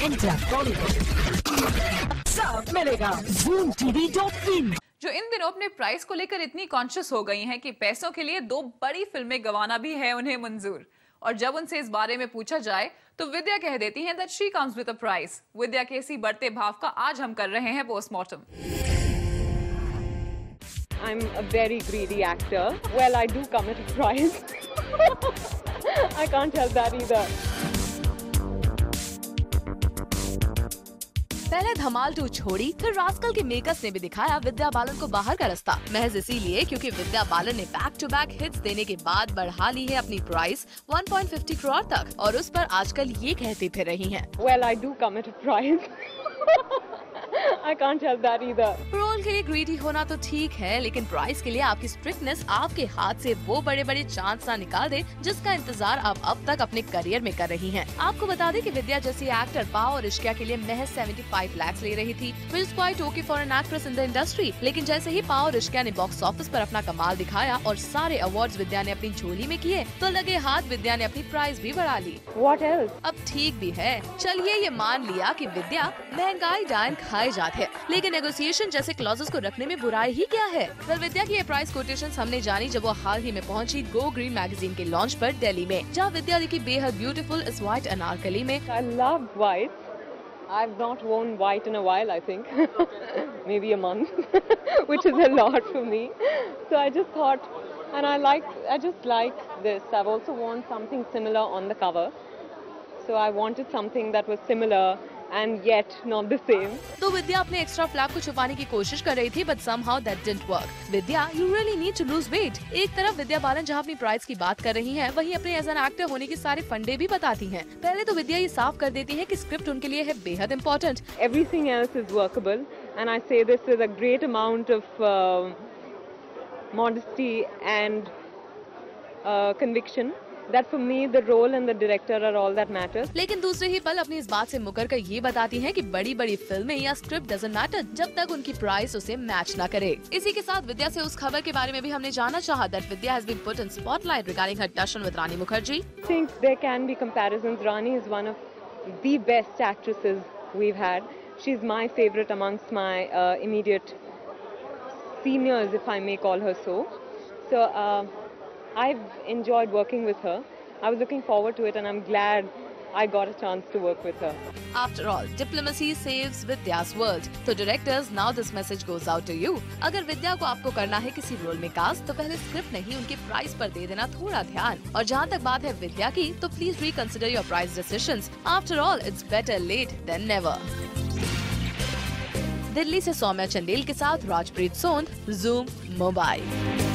India Bollywood सब मिलेगा ZoomTV.in। जो इन दिनों अपने प्राइस को लेकर इतनी कॉन्शियस हो गई हैं कि पैसों के लिए 2 बड़ी फिल्में गंवाना भी है उन्हें मंजूर। और जब उनसे इस बारे में पूछा जाए तो विद्या कह देती हैं that she comes with a price. Vidya के इसी बढ़ते भाव का आज हम कर रहे हैं postmortem. I'm a very greedy actor. Well, I do come at a price. I can't help that either. पहले धमाल 2 छोड़ी, फिर रास्कल के मेकर्स ने भी दिखाया विद्या बालन को बाहर का रास्ता, महज इसीलिए क्योंकि विद्या बालन ने बैक टू बैक हिट्स देने के बाद बढ़ा ली है अपनी प्राइस 1.50 करोड़ तक और उस पर आजकल ये कहती फिर रही हैं। Well, I do come at a price. I can't help that either. Role के लिए ग्रीडी होना तो ठीक है, लेकिन प्राइस के लिए आपकी स्ट्रिक्टनेस आपके हाथ से वो बड़े बड़े चांस ना निकाल दे जिसका इंतजार आप अब तक अपने करियर में कर रही हैं। आपको बता दें कि विद्या जैसी एक्टर पाव और इश्किया के लिए महज 75 लाख ले रही थी, which is quite okay for an actress in the industry। लेकिन जैसे ही पाव और इश्किया ने बॉक्स ऑफिस पर अपना कमाल दिखाया और सारे अवार्ड्स विद्या ने अपनी झोली में किए, तो लगे हाथ विद्या ने अपनी प्राइस भी बढ़ा ली। What else? अब ठीक भी है, चलिए ये मान लिया कि विद्या महंगाई डायन खाए जाते है, लेकिन नेगोशिएशन जैसे क्लॉजेस को रखने में बुराई ही क्या है। वेल, विद्या की ये प्राइस कोटेशंस हमने जानी जब वो हाल ही में पहुंची गो ग्रीन मैगजीन के लॉन्च पर दिल्ली में, जहां विद्या दिखी बेहद ब्यूटीफुल इस व्हाइट अनारकली में। I love white. I've not worn white in a while, I think. Maybe a month, which is a lot for me. So I just thought, and I just like this. I've also worn something similar on the cover. So I wanted something that was similar and yet not the same. तो विद्या अपने extra flap को छुपाने की कोशिश कर रही थी, but somehow that didn't work. Vidya, you really need to lose weight. एक तरफ विद्या बालन जहां अपनी प्राइस की बात कर रही हैं, वहीं अपने एज एन एक्टर होने के सारे फंडे भी बताती हैं। पहले तो विद्या ये साफ कर देती है कि स्क्रिप्ट उनके लिए है बेहद important. Everything else is workable, and I say this with a great amount of modesty and conviction. That for me the role and the director are all that matters. लेकिन दूसरे ही पल अपनी इस बात से मुकर कर ये बताती हैं कि बड़ी बड़ी फिल्में या स्क्रिप्ट डजंट मैटर जब तक उनकी प्राइस उसे मैच ना करे। इसी के साथ विद्या से उस खबर के बारे में भी हमने जाना चाहा that Vidya has been put in spotlight regarding her touch-on with Rani Mukherjee. I think there can be comparisons. Rani is one of the best actresses we've had. She's my favorite amongst my immediate seniors, if I may call her so. So I've enjoyed working with her. I was looking forward to it and I'm glad I got a chance to work with her. After all, diplomacy saves Vidya's world. So directors, now this message goes out to you. अगर विद्या को आपको करना है किसी role में cast, तो पहले script नहीं उनकी प्राइस पर दे देना थोड़ा ध्यान। और जहाँ तक बात है विद्या की, तो please reconsider your price decisions. After all, it's better late than never. Delhi से सौम्या चंदेल के साथ राजप्रीत सोंद, Zoom मोबाइल।